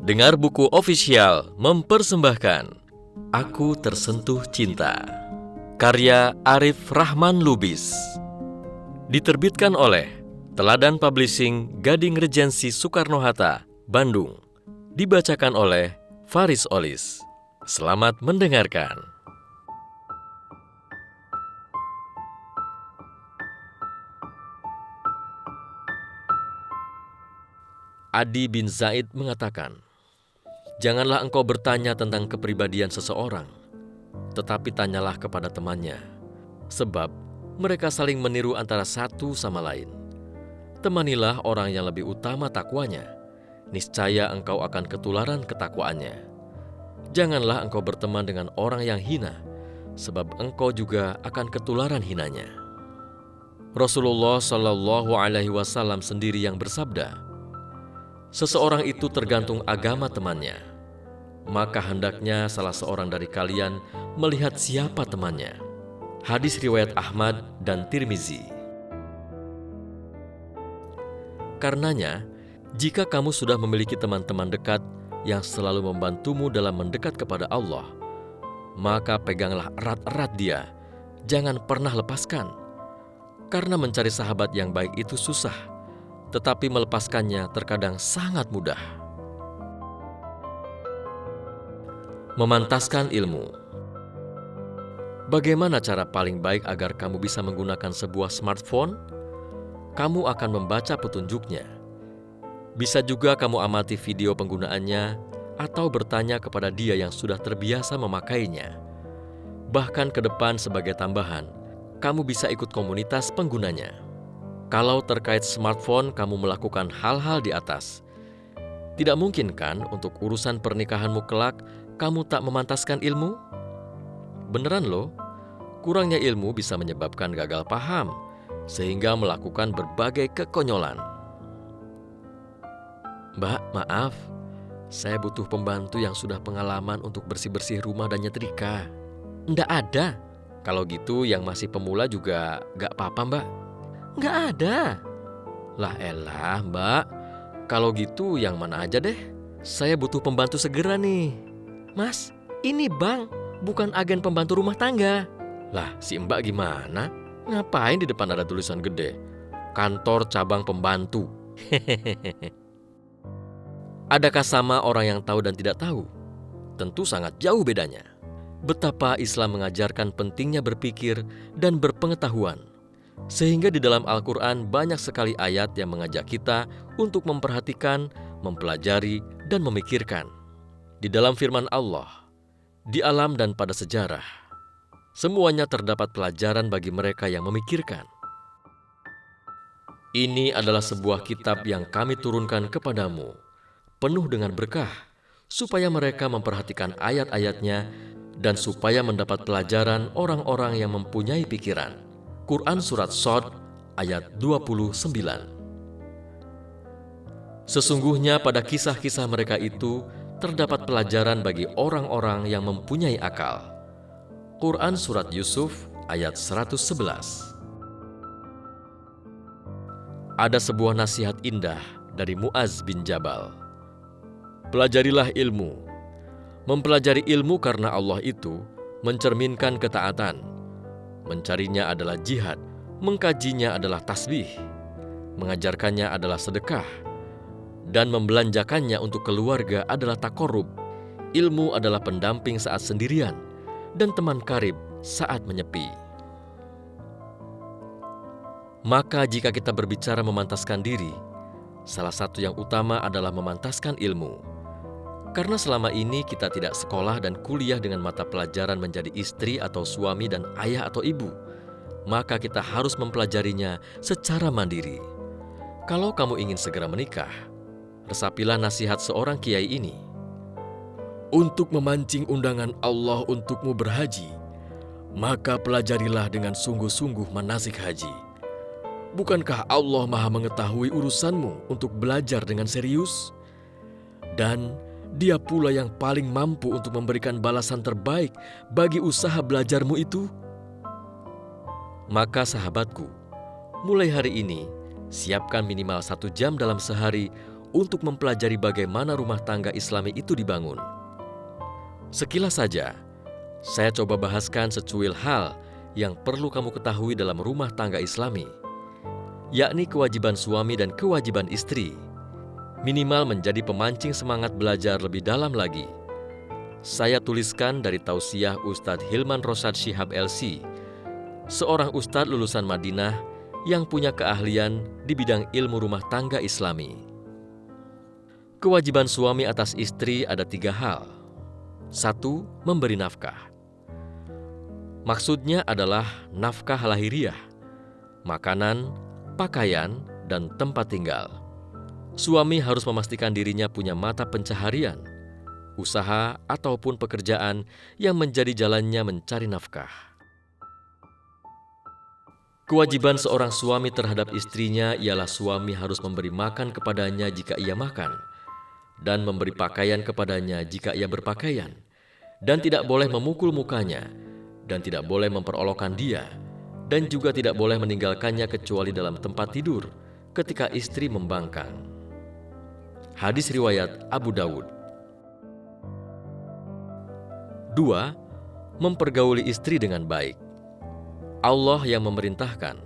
Dengar Buku Official mempersembahkan Aku Tersentuh Cinta, karya Arif Rahman Lubis. Diterbitkan oleh Teladan Publishing, Gading Regensi Soekarno-Hatta, Bandung. Dibacakan oleh Faris Olis. Selamat mendengarkan. Adi bin Zaid mengatakan, "Janganlah engkau bertanya tentang kepribadian seseorang, tetapi tanyalah kepada temannya, sebab mereka saling meniru antara satu sama lain. Temanilah orang yang lebih utama takwanya, niscaya engkau akan ketularan ketakwaannya. Janganlah engkau berteman dengan orang yang hina, sebab engkau juga akan ketularan hinanya." Rasulullah Shallallahu Alaihi Wasallam sendiri yang bersabda, "Seseorang itu tergantung agama temannya. Maka hendaknya salah seorang dari kalian melihat siapa temannya." Hadis riwayat Ahmad dan Tirmizi. Karenanya, jika kamu sudah memiliki teman-teman dekat yang selalu membantumu dalam mendekat kepada Allah, maka peganglah erat-erat dia, jangan pernah lepaskan. Karena mencari sahabat yang baik itu susah, tetapi melepaskannya terkadang sangat mudah. Memantaskan ilmu. Bagaimana cara paling baik agar kamu bisa menggunakan sebuah smartphone? Kamu akan membaca petunjuknya. Bisa juga kamu amati video penggunaannya atau bertanya kepada dia yang sudah terbiasa memakainya. Bahkan ke depan sebagai tambahan, kamu bisa ikut komunitas penggunanya. Kalau terkait smartphone kamu melakukan hal-hal di atas, tidak mungkin kan untuk urusan pernikahanmu kelak kamu tak memantaskan ilmu? Beneran loh, kurangnya ilmu bisa menyebabkan gagal paham, sehingga melakukan berbagai kekonyolan. "Mbak, maaf, saya butuh pembantu yang sudah pengalaman untuk bersih-bersih rumah dan nyetrika." "Nggak ada." "Kalau gitu yang masih pemula juga nggak apa-apa, Mbak." "Nggak ada." "Lah elah, Mbak. Kalau gitu yang mana aja deh. Saya butuh pembantu segera nih." "Mas, ini Bang, bukan agen pembantu rumah tangga." "Lah, si Mbak gimana? Ngapain di depan ada tulisan gede? Kantor cabang pembantu." Hehehe. Adakah sama orang yang tahu dan tidak tahu? Tentu sangat jauh bedanya. Betapa Islam mengajarkan pentingnya berpikir dan berpengetahuan. Sehingga di dalam Al-Quran banyak sekali ayat yang mengajak kita untuk memperhatikan, mempelajari, dan memikirkan. Di dalam firman Allah, di alam dan pada sejarah, semuanya terdapat pelajaran bagi mereka yang memikirkan. "Ini adalah sebuah kitab yang kami turunkan kepadamu, penuh dengan berkah, supaya mereka memperhatikan ayat-ayatnya dan supaya mendapat pelajaran orang-orang yang mempunyai pikiran." Quran Surat Shad ayat 29. Sesungguhnya pada kisah-kisah mereka itu terdapat pelajaran bagi orang-orang yang mempunyai akal. Quran Surat Yusuf ayat 111. Ada sebuah nasihat indah dari Muaz bin Jabal. "Pelajarilah ilmu. Mempelajari ilmu karena Allah itu mencerminkan ketaatan. Mencarinya adalah jihad, mengkajinya adalah tasbih, mengajarkannya adalah sedekah, dan membelanjakannya untuk keluarga adalah takorub. Ilmu adalah pendamping saat sendirian dan teman karib saat menyepi." Maka jika kita berbicara memantaskan diri, salah satu yang utama adalah memantaskan ilmu. Karena selama ini kita tidak sekolah dan kuliah dengan mata pelajaran menjadi istri atau suami dan ayah atau ibu, maka kita harus mempelajarinya secara mandiri. Kalau kamu ingin segera menikah, resapilah nasihat seorang kiai ini. "Untuk memancing undangan Allah untukmu berhaji, maka pelajarilah dengan sungguh-sungguh manasik haji. Bukankah Allah Maha mengetahui urusanmu untuk belajar dengan serius? Dan Dia pula yang paling mampu untuk memberikan balasan terbaik bagi usaha belajarmu itu." Maka sahabatku, mulai hari ini, siapkan minimal 1 jam dalam sehari untuk mempelajari bagaimana rumah tangga Islami itu dibangun. Sekilas saja, saya coba bahaskan secuil hal yang perlu kamu ketahui dalam rumah tangga Islami, yakni kewajiban suami dan kewajiban istri, minimal menjadi pemancing semangat belajar lebih dalam lagi. Saya tuliskan dari tausiah Ustadz Hilman Rosyad Shihab LC, seorang ustadz lulusan Madinah yang punya keahlian di bidang ilmu rumah tangga Islami. Kewajiban suami atas istri ada 3 hal. 1. Memberi nafkah. Maksudnya adalah nafkah lahiriah, makanan, pakaian, dan tempat tinggal. Suami harus memastikan dirinya punya mata pencaharian, usaha ataupun pekerjaan yang menjadi jalannya mencari nafkah. Kewajiban seorang suami terhadap istrinya ialah suami harus memberi makan kepadanya jika ia makan, dan memberi pakaian kepadanya jika ia berpakaian, dan tidak boleh memukul mukanya, dan tidak boleh memperolokkan dia, dan juga tidak boleh meninggalkannya kecuali dalam tempat tidur ketika istri membangkang. Hadis riwayat Abu Dawud. 2. Mempergauli istri dengan baik. Allah yang memerintahkan.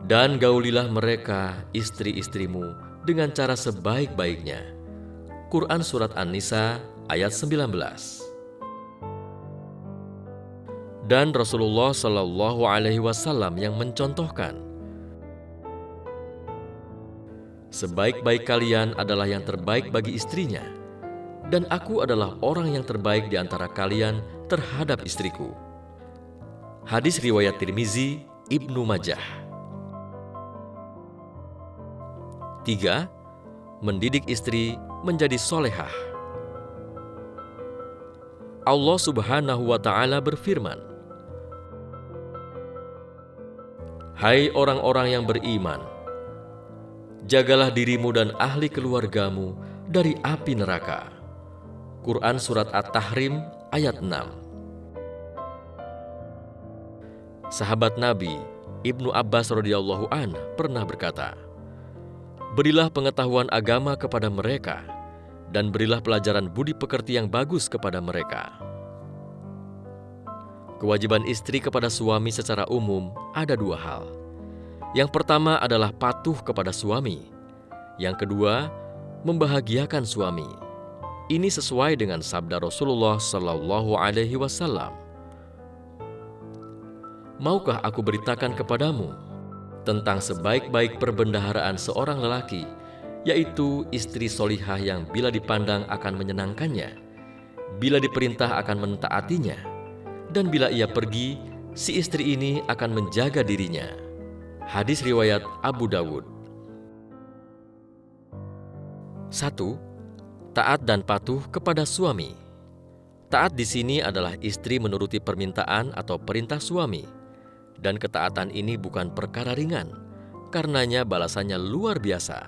Dan gaulilah mereka, istri-istrimu, dengan cara sebaik-baiknya. Quran Surat An-Nisa ayat 19. Dan Rasulullah Shallallahu Alaihi Wasallam yang mencontohkan, sebaik-baik kalian adalah yang terbaik bagi istrinya, dan aku adalah orang yang terbaik di antara kalian terhadap istriku. Hadis riwayat Tirmizi, Ibnu Majah. 3. Mendidik istri menjadi solehah. Allah Subhanahu wa Ta'ala berfirman, Hai orang-orang yang beriman, jagalah dirimu dan ahli keluargamu dari api neraka. Quran Surat At-Tahrim ayat 6. Sahabat Nabi Ibnu Abbas radhiyallahu an pernah berkata, berilah pengetahuan agama kepada mereka, dan berilah pelajaran budi pekerti yang bagus kepada mereka. Kewajiban istri kepada suami secara umum ada 2 hal. Yang pertama adalah patuh kepada suami. Yang kedua, membahagiakan suami. Ini sesuai dengan sabda Rasulullah Sallallahu Alaihi Wasallam. Maukah aku beritakan kepadamu tentang sebaik-baik perbendaharaan seorang lelaki, yaitu istri solihah yang bila dipandang akan menyenangkannya, bila diperintah akan mentaatinya, dan bila ia pergi, si istri ini akan menjaga dirinya. Hadis riwayat Abu Dawud. 1. Taat dan patuh kepada suami. Taat di sini adalah istri menuruti permintaan atau perintah suami. Dan ketaatan ini bukan perkara ringan, karenanya balasannya luar biasa.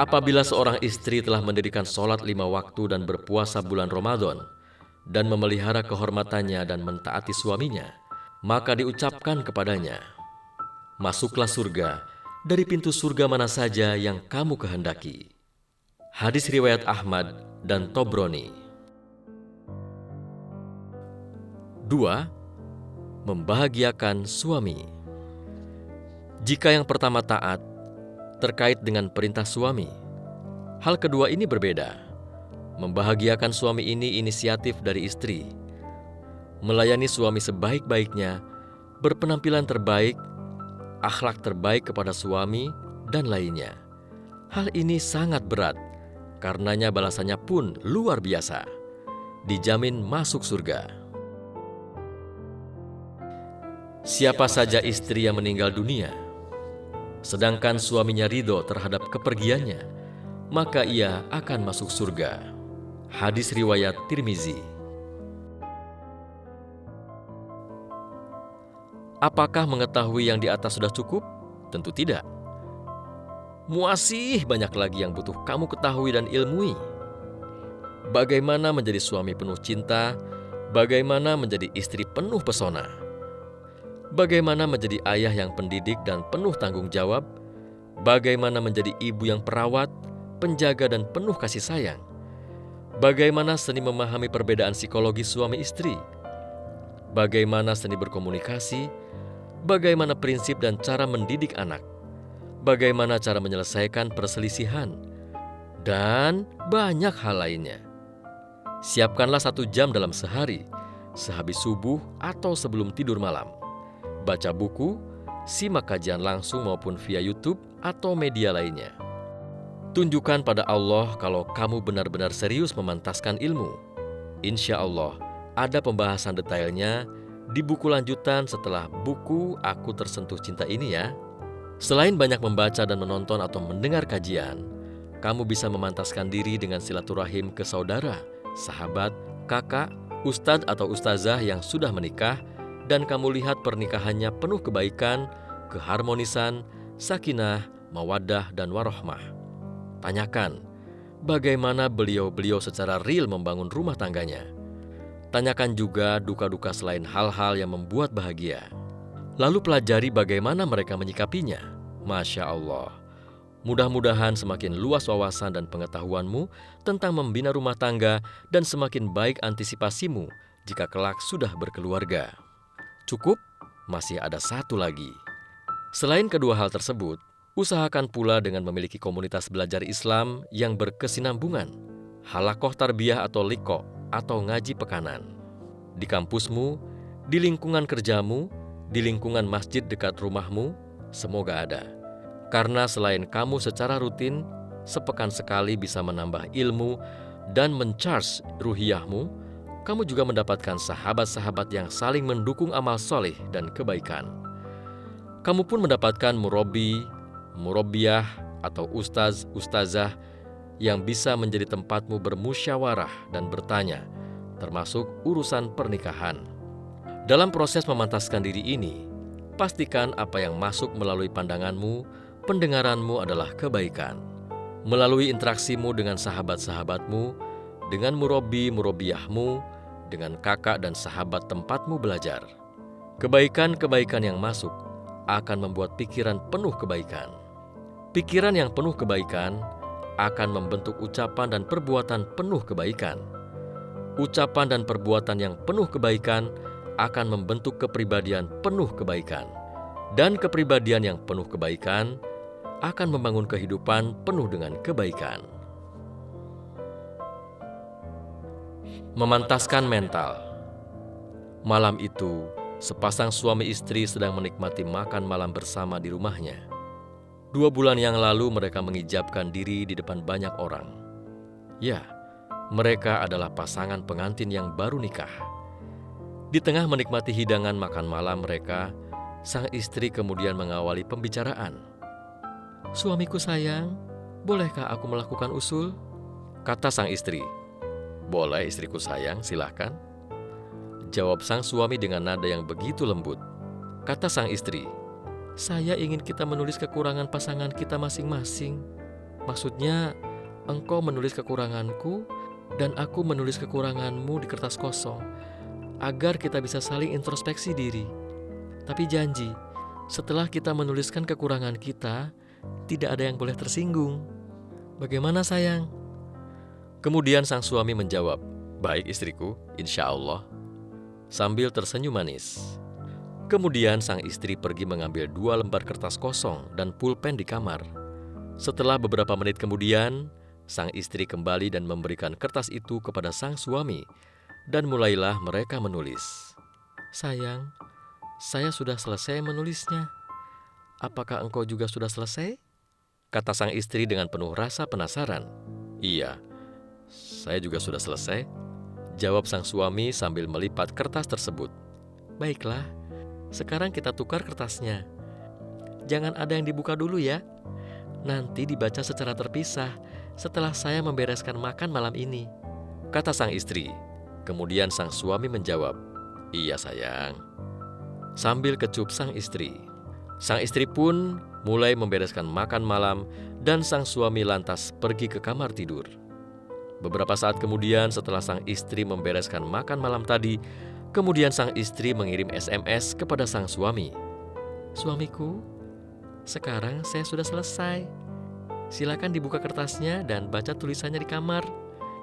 Apabila seorang istri telah mendirikan sholat 5 waktu dan berpuasa bulan Ramadan, dan memelihara kehormatannya dan mentaati suaminya, maka diucapkan kepadanya, masuklah surga dari pintu surga mana saja yang kamu kehendaki. Hadis riwayat Ahmad dan Tobroni. 2. Membahagiakan suami. Jika yang pertama taat, terkait dengan perintah suami, hal kedua ini berbeda. Membahagiakan suami ini inisiatif dari istri. Melayani suami sebaik-baiknya, berpenampilan terbaik, akhlak terbaik kepada suami, dan lainnya. Hal ini sangat berat, karenanya balasannya pun luar biasa. Dijamin masuk surga. Siapa saja istri yang meninggal dunia, sedangkan suaminya ridho terhadap kepergiannya, maka ia akan masuk surga. Hadis riwayat Tirmizi. Apakah mengetahui yang di atas sudah cukup? Tentu tidak. Masih banyak lagi yang butuh kamu ketahui dan ilmui. Bagaimana menjadi suami penuh cinta, bagaimana menjadi istri penuh pesona. bagaimana menjadi ayah yang pendidik dan penuh tanggung jawab, bagaimana menjadi ibu yang perawat, penjaga dan penuh kasih sayang, bagaimana seni memahami perbedaan psikologi suami istri, bagaimana seni berkomunikasi, bagaimana prinsip dan cara mendidik anak, bagaimana cara menyelesaikan perselisihan, dan banyak hal lainnya. Siapkanlah 1 jam dalam sehari, sehabis subuh atau sebelum tidur malam. Baca buku, simak kajian langsung maupun via YouTube atau media lainnya. Tunjukkan pada Allah kalau kamu benar-benar serius memantaskan ilmu. Insya Allah, ada pembahasan detailnya di buku lanjutan setelah buku Aku Tersentuh Cinta ini ya. Selain banyak membaca dan menonton atau mendengar kajian, kamu bisa memantaskan diri dengan silaturahim ke saudara, sahabat, kakak, ustadz atau ustazah yang sudah menikah, dan kamu lihat pernikahannya penuh kebaikan, keharmonisan, sakinah, mawaddah, dan warohmah. Tanyakan, bagaimana beliau-beliau secara real membangun rumah tangganya. Tanyakan juga duka-duka selain hal-hal yang membuat bahagia. Lalu pelajari bagaimana mereka menyikapinya. Masya Allah. Mudah-mudahan semakin luas wawasan dan pengetahuanmu tentang membina rumah tangga dan semakin baik antisipasimu jika kelak sudah berkeluarga. Cukup? Masih ada satu lagi. Selain kedua hal tersebut, usahakan pula dengan memiliki komunitas belajar Islam yang berkesinambungan, halakoh tarbiyah atau liko, atau ngaji pekanan. Di kampusmu, di lingkungan kerjamu, di lingkungan masjid dekat rumahmu, semoga ada. Karena selain kamu secara rutin, sepekan sekali bisa menambah ilmu dan mencharge ruhiyahmu, kamu juga mendapatkan sahabat-sahabat yang saling mendukung amal soleh dan kebaikan. Kamu pun mendapatkan murabi, murabbiyah atau ustaz, ustazah yang bisa menjadi tempatmu bermusyawarah dan bertanya, termasuk urusan pernikahan. Dalam proses memantaskan diri ini, pastikan apa yang masuk melalui pandanganmu, pendengaranmu adalah kebaikan. Melalui interaksimu dengan sahabat-sahabatmu, dengan murabi, murabbiyahmu, dengan kakak dan sahabat tempatmu belajar. Kebaikan-kebaikan yang masuk akan membuat pikiran penuh kebaikan. Pikiran yang penuh kebaikan akan membentuk ucapan dan perbuatan penuh kebaikan. Ucapan dan perbuatan yang penuh kebaikan akan membentuk kepribadian penuh kebaikan. Dan kepribadian yang penuh kebaikan akan membangun kehidupan penuh dengan kebaikan. Memantaskan mental. Malam itu, sepasang suami istri sedang menikmati makan malam bersama di rumahnya. 2 bulan yang lalu mereka mengijabkan diri di depan banyak orang. Ya, mereka adalah pasangan pengantin yang baru nikah. Di tengah menikmati hidangan makan malam mereka, sang istri kemudian mengawali pembicaraan. "Suamiku sayang, bolehkah aku melakukan usul?" Kata sang istri. "Boleh istriku sayang, silahkan." Jawab sang suami dengan nada yang begitu lembut. Kata sang istri, "Saya ingin kita menulis kekurangan pasangan kita masing-masing. Maksudnya, engkau menulis kekuranganku dan aku menulis kekuranganmu di kertas kosong, agar kita bisa saling introspeksi diri. Tapi janji, setelah kita menuliskan kekurangan kita, tidak ada yang boleh tersinggung. Bagaimana sayang?" Kemudian sang suami menjawab, "Baik istriku, insya Allah," sambil tersenyum manis. Kemudian sang istri pergi mengambil 2 lembar kertas kosong dan pulpen di kamar. Setelah beberapa menit kemudian, sang istri kembali dan memberikan kertas itu kepada sang suami, dan mulailah mereka menulis. "Sayang, saya sudah selesai menulisnya. Apakah engkau juga sudah selesai?" Kata sang istri dengan penuh rasa penasaran. "Iya, saya juga sudah selesai," jawab sang suami sambil melipat kertas tersebut. "Baiklah, sekarang kita tukar kertasnya. Jangan ada yang dibuka dulu ya. Nanti dibaca secara terpisah setelah saya membereskan makan malam ini," kata sang istri. Kemudian sang suami menjawab, "Iya sayang," sambil kecup sang istri. Sang istri pun mulai membereskan makan malam dan sang suami lantas pergi ke kamar tidur. Beberapa saat kemudian setelah sang istri membereskan makan malam tadi, Kemudian sang istri mengirim SMS kepada sang suami. "Suamiku, sekarang saya sudah selesai. Silakan dibuka kertasnya dan baca tulisannya di kamar.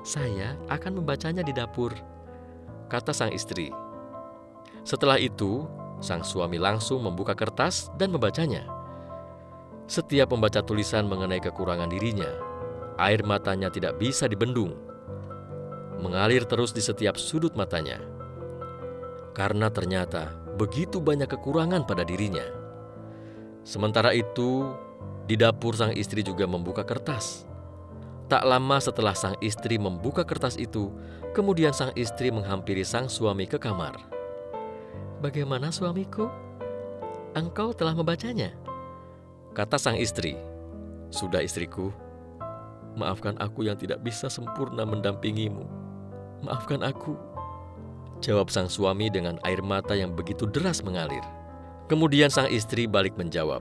Saya akan membacanya di dapur," kata sang istri. Setelah itu, sang suami langsung membuka kertas dan membacanya. Setiap membaca tulisan mengenai kekurangan dirinya, air matanya tidak bisa dibendung, mengalir terus di setiap sudut matanya. Karena ternyata begitu banyak kekurangan pada dirinya. Sementara itu, di dapur sang istri juga membuka kertas. Tak lama setelah sang istri membuka kertas itu, kemudian sang istri menghampiri sang suami ke kamar. "Bagaimana suamiku? Engkau telah membacanya?" kata sang istri. "Sudah istriku, maafkan aku yang tidak bisa sempurna mendampingimu. Maafkan aku," jawab sang suami dengan air mata yang begitu deras mengalir. Kemudian sang istri balik menjawab,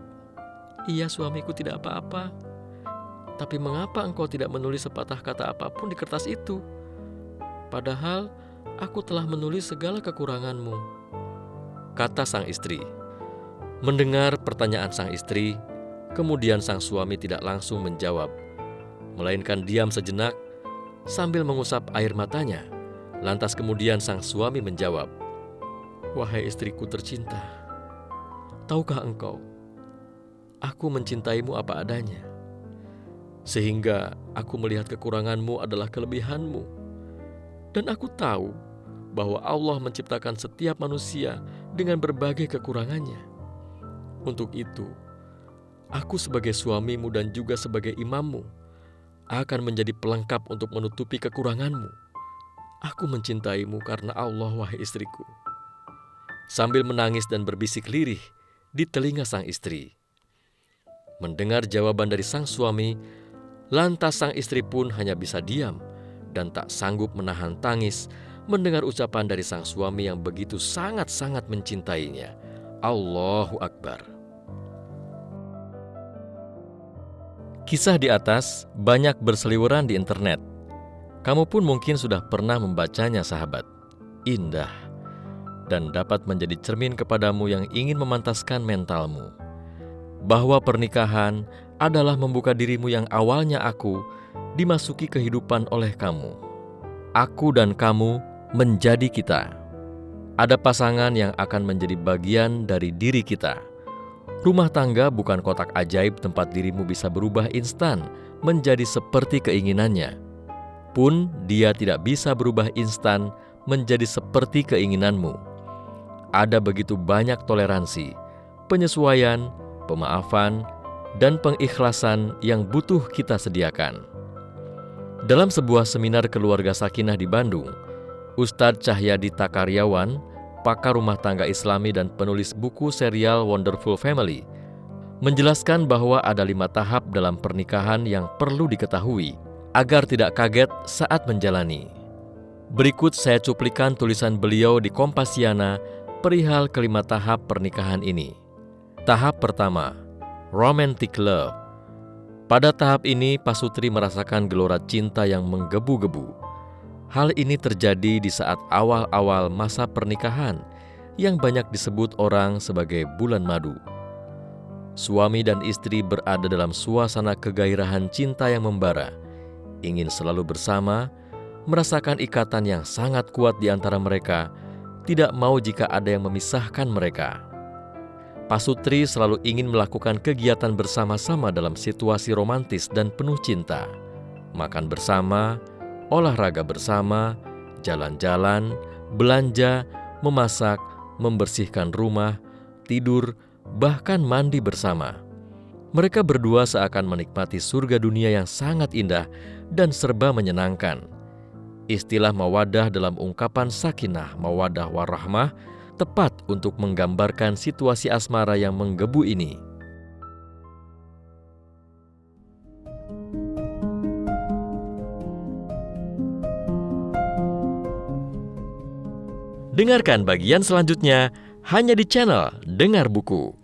"Iya suamiku, tidak apa-apa. Tapi mengapa engkau tidak menulis sepatah kata apapun di kertas itu? Padahal aku telah menulis segala kekuranganmu," kata sang istri. Mendengar pertanyaan sang istri, kemudian sang suami tidak langsung menjawab, melainkan diam sejenak sambil mengusap air matanya. Lantas kemudian sang suami menjawab, "Wahai istriku tercinta, tahukah engkau, aku mencintaimu apa adanya. Sehingga aku melihat kekuranganmu adalah kelebihanmu. Dan aku tahu bahwa Allah menciptakan setiap manusia dengan berbagai kekurangannya. Untuk itu, aku sebagai suamimu dan juga sebagai imammu akan menjadi pelengkap untuk menutupi kekuranganmu. Aku mencintaimu karena Allah, wahai istriku." Sambil menangis dan berbisik lirih di telinga sang istri. Mendengar jawaban dari sang suami, lantas sang istri pun hanya bisa diam dan tak sanggup menahan tangis mendengar ucapan dari sang suami yang begitu sangat-sangat mencintainya. Allahu Akbar. Kisah di atas banyak berseliweran di internet. Kamu pun mungkin sudah pernah membacanya, sahabat. Indah dan dapat menjadi cermin kepadamu yang ingin memantaskan mentalmu. Bahwa pernikahan adalah membuka dirimu yang awalnya aku, dimasuki kehidupan oleh kamu. Aku dan kamu menjadi kita. Ada pasangan yang akan menjadi bagian dari diri kita. Rumah tangga bukan kotak ajaib tempat dirimu bisa berubah instan menjadi seperti keinginannya. Pun dia tidak bisa berubah instan menjadi seperti keinginanmu. Ada begitu banyak toleransi, penyesuaian, pemaafan, dan pengikhlasan yang butuh kita sediakan. Dalam sebuah seminar keluarga sakinah di Bandung, Ustadz Cahyadi Takaryawan, pakar rumah tangga Islami dan penulis buku serial Wonderful Family, menjelaskan bahwa ada 5 tahap dalam pernikahan yang perlu diketahui agar tidak kaget saat menjalani. Berikut saya cuplikan tulisan beliau di Kompasiana perihal kelima tahap pernikahan ini. Tahap pertama, romantic love. Pada tahap ini, Pasutri merasakan gelora cinta yang menggebu-gebu. Hal ini terjadi di saat awal-awal masa pernikahan yang banyak disebut orang sebagai bulan madu. Suami dan istri berada dalam suasana kegairahan cinta yang membara, ingin selalu bersama, merasakan ikatan yang sangat kuat di antara mereka, tidak mau jika ada yang memisahkan mereka. Pasutri selalu ingin melakukan kegiatan bersama-sama dalam situasi romantis dan penuh cinta. Makan bersama, olahraga bersama, jalan-jalan, belanja, memasak, membersihkan rumah, tidur, bahkan mandi bersama. Mereka berdua seakan menikmati surga dunia yang sangat indah dan serba menyenangkan. Istilah mawaddah dalam ungkapan sakinah, mawaddah warahmah tepat untuk menggambarkan situasi asmara yang menggebu ini. Dengarkan bagian selanjutnya hanya di channel Dengar Buku.